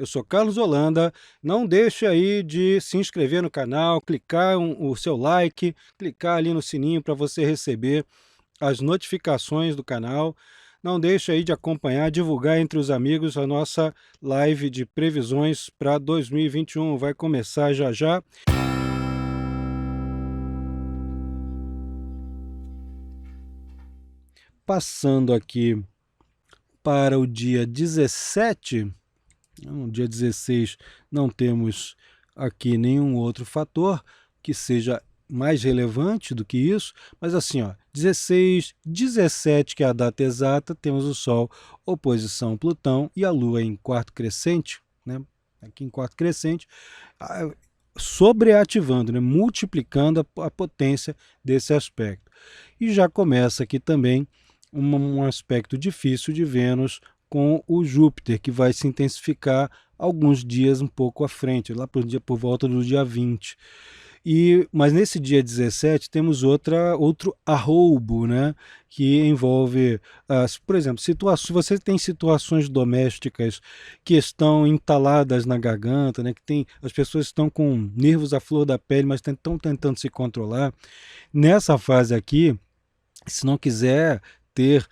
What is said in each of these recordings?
sou Carlos Holanda. Não deixe aí de se inscrever no canal, clicar o seu like, clicar ali no sininho para você receber as notificações do canal. Não deixe aí de acompanhar, divulgar entre os amigos a nossa live de previsões para 2021. Vai começar já já. Passando aqui para o dia 17, no dia 16 não temos aqui nenhum outro fator que seja mais relevante do que isso, mas assim, ó, 16, 17, que é a data exata, temos o Sol, oposição Plutão e a Lua em quarto crescente, né? Aqui em quarto crescente, sobreativando, né? Multiplicando a potência desse aspecto. E já começa aqui também um aspecto difícil de Vênus com o Júpiter, que vai se intensificar alguns dias um pouco à frente, lá por volta do dia 20. Mas nesse dia 17 temos outro arroubo, né, que envolve, por exemplo, se você tem situações domésticas que estão entaladas na garganta, né, as pessoas estão com nervos à flor da pele, mas estão tentando se controlar. Nessa fase aqui, se não quiser ter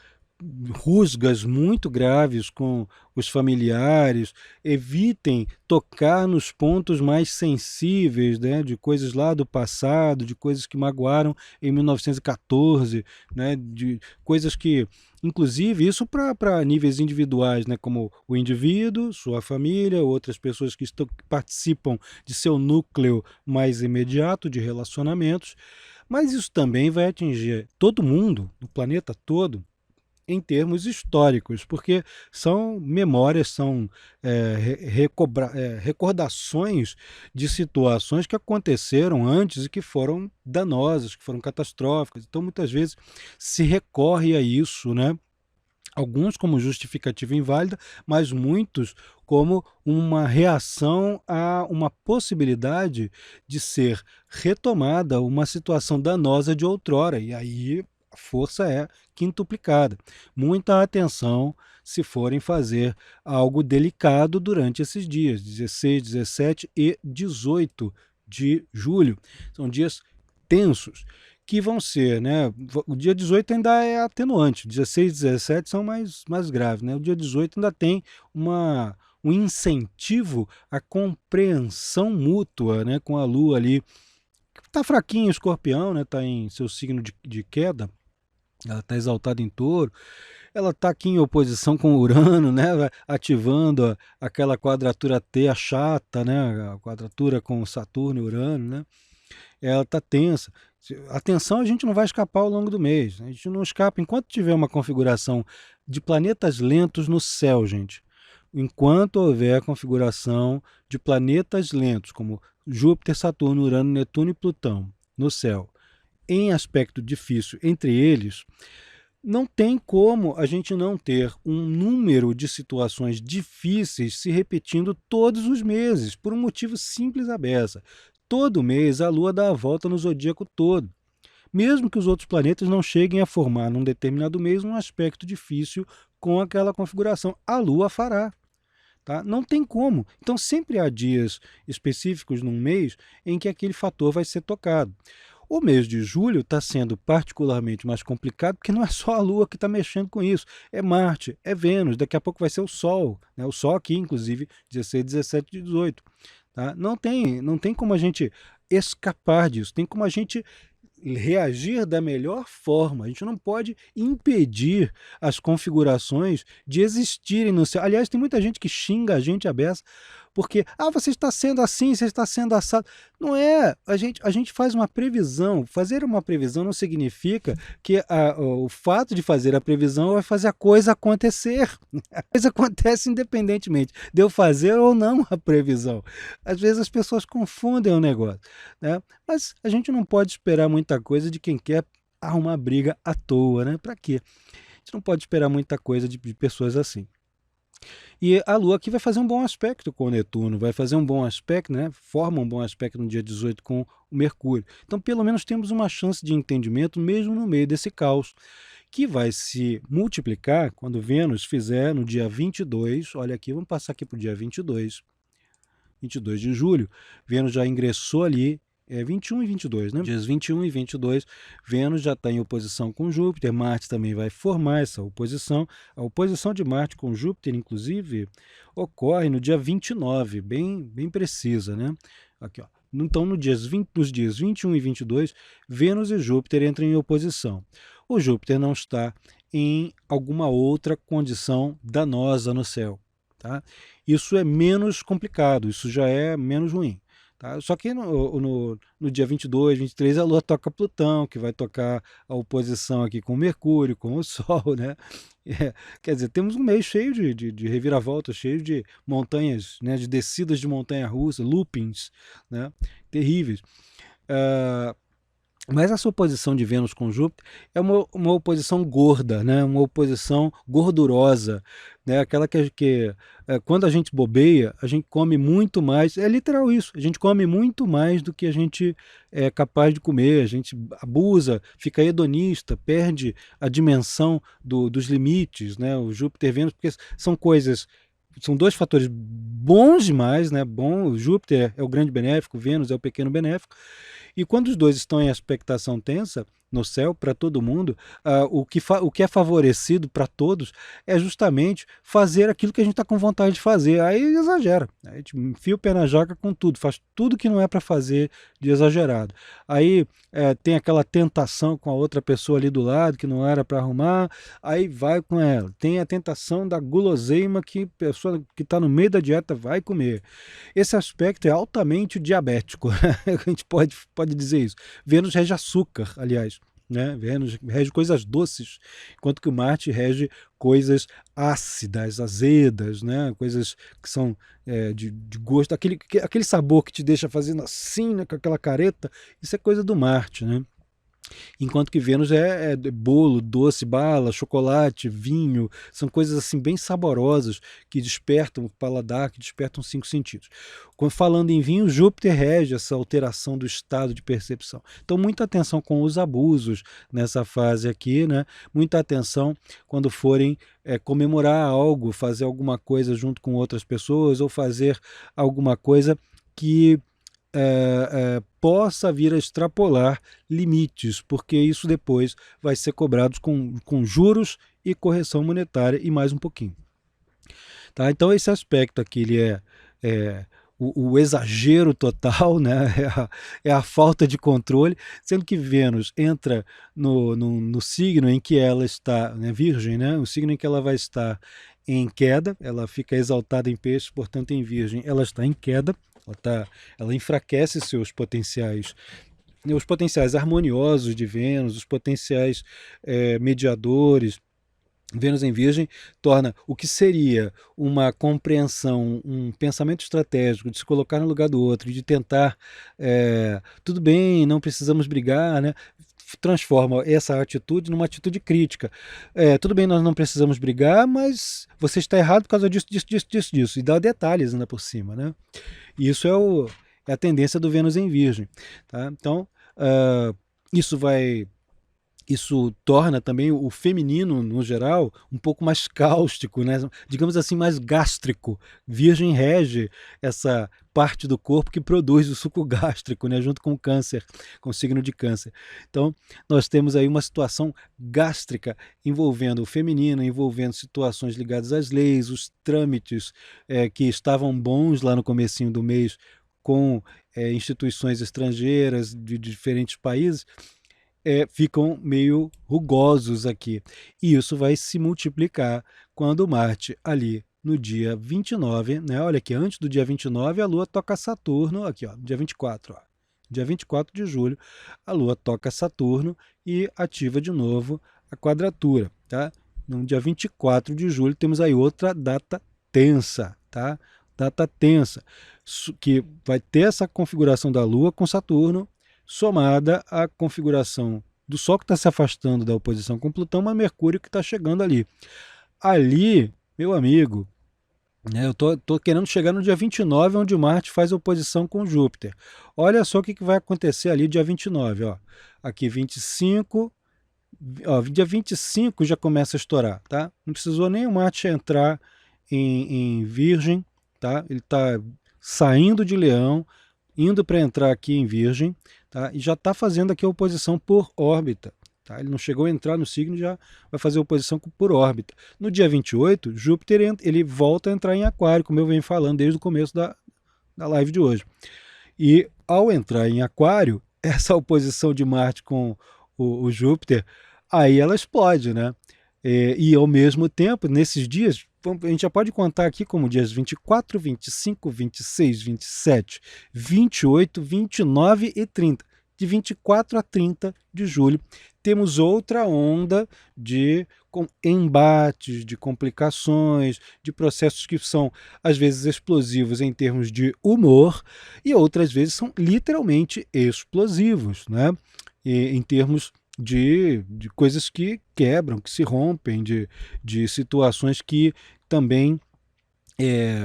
rusgas muito graves com os familiares, evitem tocar nos pontos mais sensíveis, né, de coisas lá do passado, de coisas que magoaram em 1914, né, de coisas que, inclusive, isso para níveis individuais, né, como o indivíduo, sua família, outras pessoas que participam de seu núcleo mais imediato de relacionamentos, mas isso também vai atingir todo mundo, no planeta todo, em termos históricos, porque são memórias, são recordações de situações que aconteceram antes e que foram danosas, que foram catastróficas. Então, muitas vezes, se recorre a isso, né? Alguns como justificativa inválida, mas muitos como uma reação a uma possibilidade de ser retomada uma situação danosa de outrora, e aí a força é quintuplicada. Muita atenção se forem fazer algo delicado durante esses dias, 16, 17 e 18 de julho. São dias tensos, que vão ser, né? O dia 18 ainda é atenuante, 16 e 17 são mais graves, né? O dia 18 ainda tem um incentivo à compreensão mútua, né? Com a Lua ali, que está fraquinho, Escorpião, né? Está em seu signo de queda, ela está exaltada em Touro, ela está aqui em oposição com Urano, né? Ativando aquela quadratura T, a chata, né? A quadratura com Saturno e Urano, né? Ela está tensa. Atenção, a gente não vai escapar ao longo do mês. A gente não escapa enquanto tiver uma configuração de planetas lentos no céu, gente. Enquanto houver configuração de planetas lentos, como Júpiter, Saturno, Urano, Netuno e Plutão no céu, em aspecto difícil entre eles, não tem como a gente não ter um número de situações difíceis se repetindo todos os meses, por um motivo simples à beça. Todo mês a Lua dá a volta no zodíaco todo. Mesmo que os outros planetas não cheguem a formar num determinado mês um aspecto difícil com aquela configuração, a Lua fará. Tá? Não tem como. Então sempre há dias específicos num mês em que aquele fator vai ser tocado. O mês de julho está sendo particularmente mais complicado porque não é só a Lua que está mexendo com isso, é Marte, é Vênus, daqui a pouco vai ser o Sol, né? O Sol aqui, inclusive, 16, 17 e 18. Tá? Não tem como a gente escapar disso, tem como a gente reagir da melhor forma. A gente não pode impedir as configurações de existirem no céu. Aliás, tem muita gente que xinga a gente a beça porque, você está sendo assim, você está sendo assado. Não é, a gente faz uma previsão. Fazer uma previsão não significa que o fato de fazer a previsão vai fazer a coisa acontecer. A coisa acontece independentemente de eu fazer ou não a previsão. Às vezes as pessoas confundem o negócio, né? Mas a gente não pode esperar muita coisa de quem quer arrumar briga à toa, né? Para quê? A gente não pode esperar muita coisa de pessoas assim. E a Lua aqui vai fazer um bom aspecto com o Netuno, vai fazer um bom aspecto, né? Forma um bom aspecto no dia 18 com o Mercúrio. Então, pelo menos temos uma chance de entendimento mesmo no meio desse caos. que vai se multiplicar quando Vênus fizer no dia 22, olha aqui, vamos passar aqui para o dia 22 de julho, Vênus já ingressou ali, 21 e 22, né? Dias 21 e 22, Vênus já está em oposição com Júpiter, Marte também vai formar essa oposição. A oposição de Marte com Júpiter, inclusive, ocorre no dia 29, bem precisa, né? Aqui, ó. Então, nos dias 21 e 22, Vênus e Júpiter entram em oposição. O Júpiter não está em alguma outra condição danosa no céu. Tá? Isso é menos complicado, isso já é menos ruim. Tá? Só que no dia 22, 23, a Lua toca Plutão, que vai tocar a oposição aqui com Mercúrio, com o Sol, né? Quer dizer, temos um mês cheio de reviravoltas, cheio de montanhas, né? De descidas de montanha-russa, loopings, né? Terríveis. Mas essa oposição de Vênus com Júpiter é uma oposição gorda, né? Uma oposição gordurosa, né? Aquela que quando a gente bobeia, a gente come muito mais, é literal isso, a gente come muito mais do que a gente é capaz de comer, a gente abusa, fica hedonista, perde a dimensão dos limites, né? O Júpiter e Vênus, porque são dois fatores bons demais, né? Bom, o Júpiter é o grande benéfico, Vênus é o pequeno benéfico. E quando os dois estão em aspectação tensa no céu, para todo mundo, o que é favorecido para todos é justamente fazer aquilo que a gente está com vontade de fazer. Aí exagera, a gente enfia o pé na jaca com tudo, faz tudo que não é para fazer de exagerado. Aí tem aquela tentação com a outra pessoa ali do lado, que não era para arrumar, aí vai com ela. Tem a tentação da guloseima, que a pessoa que está no meio da dieta vai comer. Esse aspecto é altamente diabético, a gente pode dizer isso. Vênus rege açúcar, aliás, né? Vênus rege coisas doces, enquanto que o Marte rege coisas ácidas, azedas, né? Coisas que são de gosto, aquele sabor que te deixa fazendo assim, né? Com aquela careta, isso é coisa do Marte, né? Enquanto que Vênus é bolo, doce, bala, chocolate, vinho, são coisas assim bem saborosas que despertam o paladar, que despertam os 5 sentidos. Falando em vinho, Júpiter rege essa alteração do estado de percepção. Então, muita atenção com os abusos nessa fase aqui, né? Muita atenção quando forem comemorar algo, fazer alguma coisa junto com outras pessoas ou fazer alguma coisa que possa vir a extrapolar limites, porque isso depois vai ser cobrado com juros e correção monetária e mais um pouquinho. Tá? Então esse aspecto aqui ele é o exagero total, né? É a falta de controle, sendo que Vênus entra no signo em que ela está, né, Virgem, né? O signo em que ela vai estar em queda, ela fica exaltada em Peixes, portanto em Virgem ela está em queda, ela enfraquece os potenciais harmoniosos de Vênus, os potenciais mediadores. Vênus em Virgem torna o que seria uma compreensão, um pensamento estratégico de se colocar no lugar do outro, de tentar, tudo bem, não precisamos brigar, né? Transforma essa atitude numa atitude crítica. Tudo bem, nós não precisamos brigar, mas você está errado por causa disso, e dá detalhes ainda por cima, né? E isso é a tendência do Vênus em Virgem. Tá? Então, isso torna também o feminino, no geral, um pouco mais cáustico, né? Digamos assim, mais gástrico. Virgem rege essa parte do corpo que produz o suco gástrico, né? Junto com o Câncer, com o signo de Câncer. Então, nós temos aí uma situação gástrica envolvendo o feminino, envolvendo situações ligadas às leis, os trâmites que estavam bons lá no comecinho do mês com instituições estrangeiras de diferentes países, ficam meio rugosos aqui. E isso vai se multiplicar quando Marte, ali no dia 29, né? Olha aqui, antes do dia 29, a Lua toca Saturno, aqui, ó, dia 24, ó. Dia 24 de julho, a Lua toca Saturno e ativa de novo a quadratura, tá? No dia 24 de julho temos aí outra data tensa, tá? Data tensa, que vai ter essa configuração da Lua com Saturno, somada à configuração do Sol que está se afastando da oposição com Plutão, mas Mercúrio que está chegando ali. Ali, meu amigo, né, eu tô querendo chegar no dia 29, onde Marte faz oposição com Júpiter. Olha só o que vai acontecer ali dia 29. Ó. Aqui 25, Ó, dia 25 já começa a estourar, tá? Não precisou nem o Marte entrar em Virgem, tá? Ele está saindo de Leão, indo para entrar aqui em Virgem, tá? E já está fazendo aqui a oposição por órbita. Tá? Ele não chegou a entrar no signo, já vai fazer oposição por órbita. No dia 28, Júpiter ele volta a entrar em Aquário, como eu venho falando desde o começo da live de hoje. E ao entrar em Aquário, essa oposição de Marte com o Júpiter, aí ela explode, né? E ao mesmo tempo, nesses dias, a gente já pode contar aqui como dias 24, 25, 26, 27, 28, 29 e 30. De 24 a 30 de julho, temos outra onda de embates, de complicações, de processos que são, às vezes, explosivos em termos de humor e outras vezes são literalmente explosivos, né? Em termos de coisas que quebram, que se rompem, de situações que também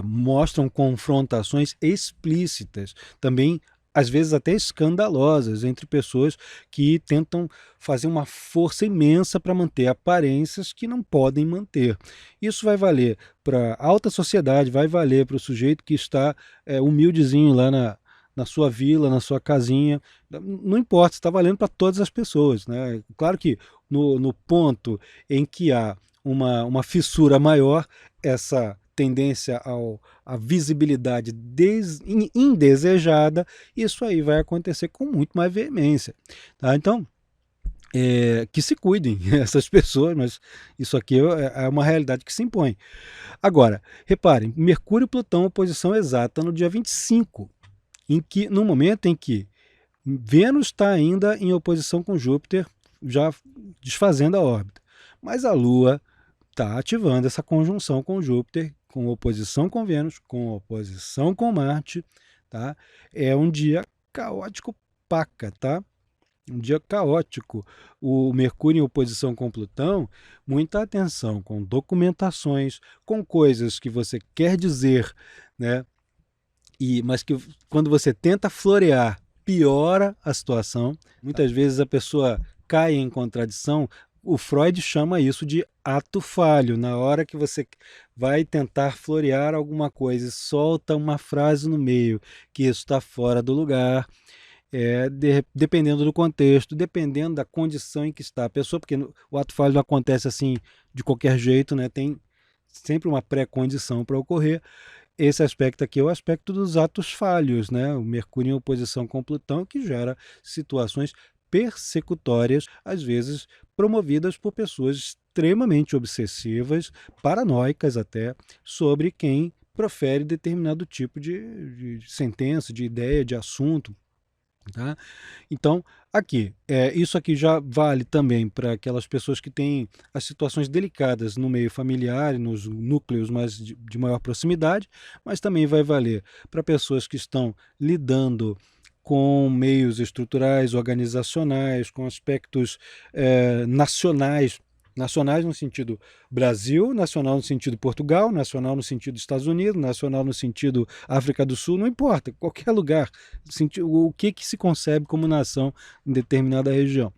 mostram confrontações explícitas, também às vezes até escandalosas, entre pessoas que tentam fazer uma força imensa para manter aparências que não podem manter. Isso vai valer para a alta sociedade, vai valer para o sujeito que está humildezinho lá na sua vila, na sua casinha, não importa, está valendo para todas as pessoas, né? Claro que no ponto em que há uma fissura maior, essa tendência à visibilidade indesejada, isso aí vai acontecer com muito mais veemência. Tá? Então, que se cuidem essas pessoas, mas isso aqui é uma realidade que se impõe. Agora, reparem, Mercúrio e Plutão, oposição exata no dia 25, no momento em que Vênus está ainda em oposição com Júpiter, já desfazendo a órbita. Mas a Lua está ativando essa conjunção com Júpiter, com oposição com Vênus, com oposição com Marte, tá? É um dia caótico paca, tá? Um dia caótico. O Mercúrio em oposição com Plutão, muita atenção com documentações, com coisas que você quer dizer, né? Mas que quando você tenta florear, piora a situação. Muitas vezes a pessoa cai em contradição. O Freud chama isso de ato falho. Na hora que você vai tentar florear alguma coisa e solta uma frase no meio que isso está fora do lugar, dependendo do contexto, dependendo da condição em que está a pessoa, porque o ato falho não acontece assim de qualquer jeito, né? Tem sempre uma pré-condição para ocorrer. Esse aspecto aqui é o aspecto dos atos falhos, né? O Mercúrio em oposição com Plutão, que gera situações persecutórias, às vezes promovidas por pessoas extremamente obsessivas, paranoicas até, sobre quem profere determinado tipo de sentença, de ideia, de assunto. Tá? Então, isso aqui já vale também para aquelas pessoas que têm as situações delicadas no meio familiar, nos núcleos mais de maior proximidade, mas também vai valer para pessoas que estão lidando com meios estruturais, organizacionais, com aspectos nacionais. Nacionais no sentido Brasil, nacional no sentido Portugal, nacional no sentido Estados Unidos, nacional no sentido África do Sul, não importa, qualquer lugar, o que se concebe como nação em determinada região.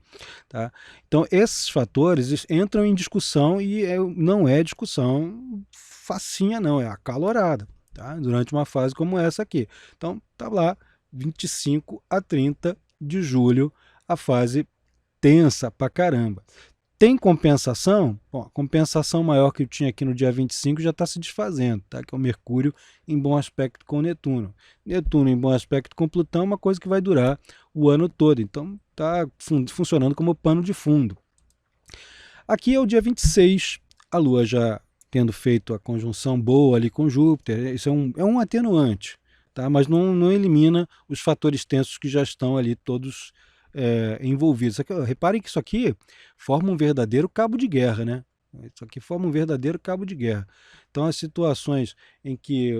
Tá? Então, esses fatores entram em discussão e não é discussão facinha, não, é acalorada, tá? Durante uma fase como essa aqui. Então, tá lá, 25 a 30 de julho, a fase tensa pra caramba. Tem compensação? Bom, a compensação maior que eu tinha aqui no dia 25 já está se desfazendo, tá? Que é o Mercúrio em bom aspecto com Netuno. Netuno em bom aspecto com Plutão é uma coisa que vai durar o ano todo, então está funcionando como pano de fundo. Aqui é o dia 26, a Lua já tendo feito a conjunção boa ali com Júpiter, isso é um atenuante, tá? Mas não elimina os fatores tensos que já estão ali todos envolvidos. Reparem que isso aqui forma um verdadeiro cabo de guerra, né? Isso aqui forma um verdadeiro cabo de guerra. Então, as situações em que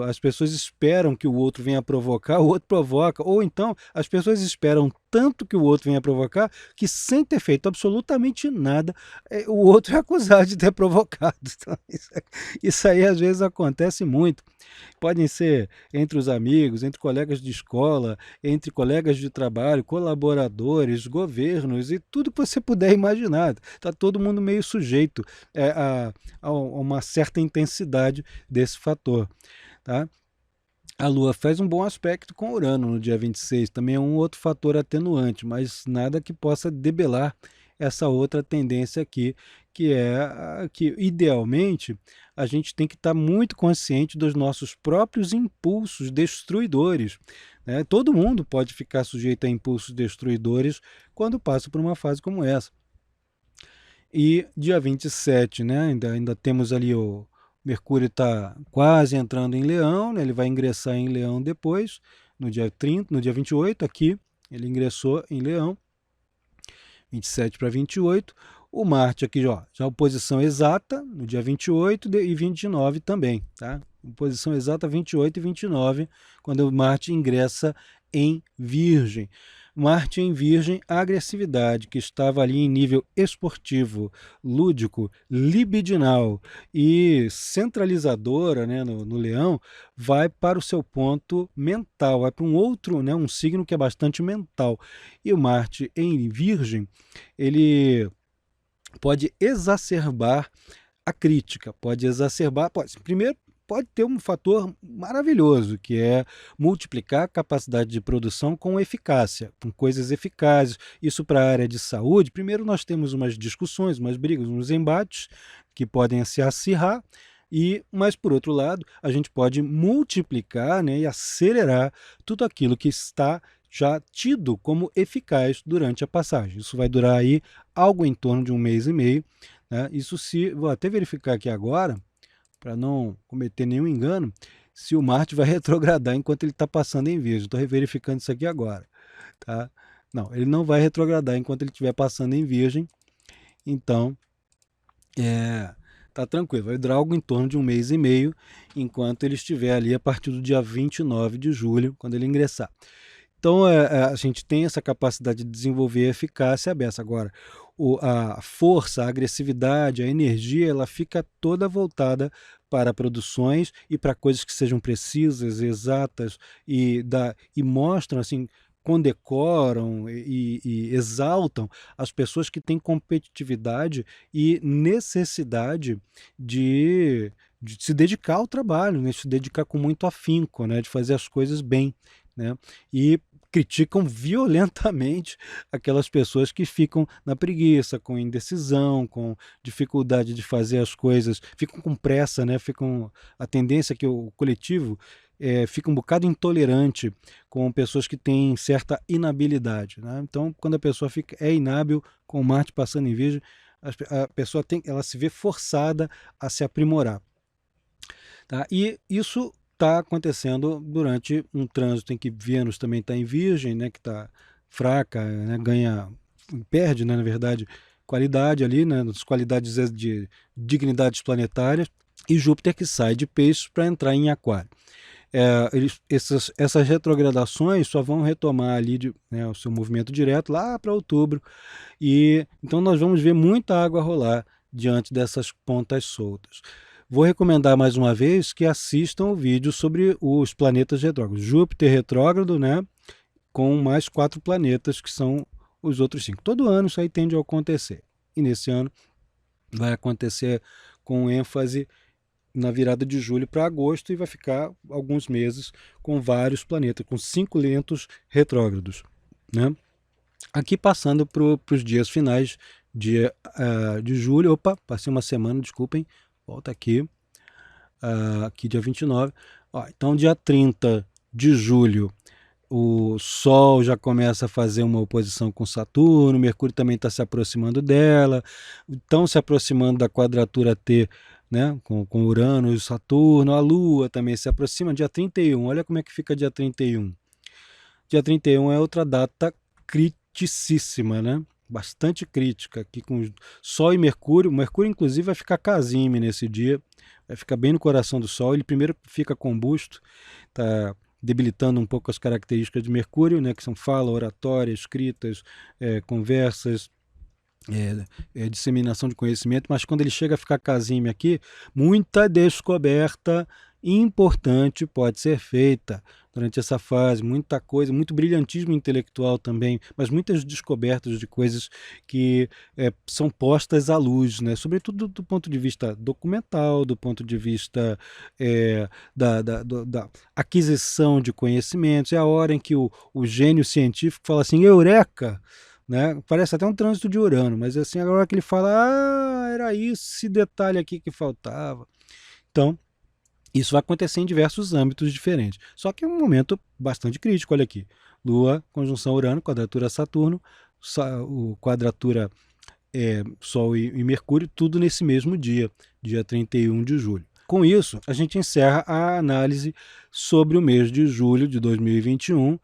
as pessoas esperam que o outro venha provocar, o outro provoca, ou então as pessoas esperam tanto que o outro venha provocar, que sem ter feito absolutamente nada, o outro é acusado de ter provocado. Então, isso aí às vezes acontece muito. Podem ser entre os amigos, entre colegas de escola, entre colegas de trabalho, colaboradores, governos e tudo que você puder imaginar. Está todo mundo meio sujeito a uma certa intensidade desse fator. Tá? A Lua faz um bom aspecto com Urano no dia 26, também é um outro fator atenuante, mas nada que possa debelar essa outra tendência aqui, que é que, idealmente, a gente tem que estar muito consciente dos nossos próprios impulsos destruidores. Né? Todo mundo pode ficar sujeito a impulsos destruidores quando passa por uma fase como essa. E dia 27, né, ainda temos ali o Mercúrio está quase entrando em Leão, né, ele vai ingressar em Leão depois, no dia 30, no dia 28 aqui, ele ingressou em Leão, 27 para 28. O Marte aqui, ó, já oposição exata no dia 28 e 29 também, tá? Oposição exata 28 e 29, quando o Marte ingressa em Virgem. Marte em Virgem, a agressividade que estava ali em nível esportivo, lúdico, libidinal e centralizadora, né, no Leão, vai para o seu ponto mental, vai para um outro, né, um signo que é bastante mental. E o Marte em Virgem, ele pode exacerbar a crítica, pode exacerbar, primeiro pode ter um fator maravilhoso, que é multiplicar a capacidade de produção com eficácia, com coisas eficazes. Isso para a área de saúde, primeiro nós temos umas discussões, umas brigas, uns embates que podem se acirrar, mas por outro lado, a gente pode multiplicar, né, e acelerar tudo aquilo que está já tido como eficaz durante a passagem. Isso vai durar aí algo em torno de 1 mês e meio. Né? Isso se, vou até verificar aqui agora, para não cometer nenhum engano, se o Marte vai retrogradar enquanto ele está passando em Virgem. Estou verificando isso aqui agora. Tá? Não, ele não vai retrogradar enquanto ele estiver passando em Virgem. Então, tá tranquilo. Vai durar algo em torno de 1 mês e meio, enquanto ele estiver ali a partir do dia 29 de julho, quando ele ingressar. Então, a gente tem essa capacidade de desenvolver a eficácia aberta. Agora, a força, a agressividade, a energia, ela fica toda voltada para produções e para coisas que sejam precisas, exatas e mostram, assim, condecoram e exaltam as pessoas que têm competitividade e necessidade de se dedicar ao trabalho, né? Se dedicar com muito afinco, né? De fazer as coisas bem. Né? E criticam violentamente aquelas pessoas que ficam na preguiça, com indecisão, com dificuldade de fazer as coisas, ficam com pressa, né? A tendência é que o coletivo fica um bocado intolerante com pessoas que têm certa inabilidade. Né? Então, quando a pessoa é inábil, com Marte passando em Virgem, a pessoa ela se vê forçada a se aprimorar. Tá? E isso está acontecendo durante um trânsito em que Vênus também está em Virgem, né, que está fraca, né, perde, né, na verdade, qualidade ali, né, as qualidades de dignidades planetárias, e Júpiter que sai de Peixes para entrar em Aquário. Essas retrogradações só vão retomar ali né, o seu movimento direto lá para outubro, e então nós vamos ver muita água rolar diante dessas pontas soltas. Vou recomendar mais uma vez que assistam o vídeo sobre os planetas retrógrados. Júpiter retrógrado, né? Com mais 4 planetas, que são os outros 5. Todo ano isso aí tende a acontecer. E nesse ano vai acontecer com ênfase na virada de julho para agosto e vai ficar alguns meses com vários planetas, com 5 lentos retrógrados. Né? Aqui passando para os dias finais de julho. Opa, passei uma semana, desculpem. Volta aqui, aqui dia 29. Então, dia 30 de julho, o Sol já começa a fazer uma oposição com Saturno, Mercúrio também está se aproximando dela, estão se aproximando da quadratura T, né, com Urano e Saturno, a Lua também se aproxima, dia 31. Olha como é que fica dia 31. Dia 31 é outra data criticíssima, né? Bastante crítica aqui com Sol e Mercúrio. Mercúrio, inclusive, vai ficar casime nesse dia, fica bem no coração do Sol. Ele primeiro fica combusto, está debilitando um pouco as características de Mercúrio, né, que são fala, oratória, escritas, conversas, disseminação de conhecimento, mas quando ele chega a ficar casime aqui, muita descoberta importante pode ser feita durante essa fase, muita coisa, muito brilhantismo intelectual também, mas muitas descobertas de coisas que são postas à luz, né? Sobretudo do ponto de vista documental, do ponto de vista da aquisição de conhecimentos. É a hora em que o gênio científico fala assim, eureka! Né? Parece até um trânsito de Urano, mas assim, agora que ele fala, era esse detalhe aqui que faltava. Então, isso vai acontecer em diversos âmbitos diferentes. Só que é um momento bastante crítico, olha aqui. Lua, conjunção Urano, quadratura Saturno, quadratura Sol e Mercúrio, tudo nesse mesmo dia 31 de julho. Com isso, a gente encerra a análise sobre o mês de julho de 2021.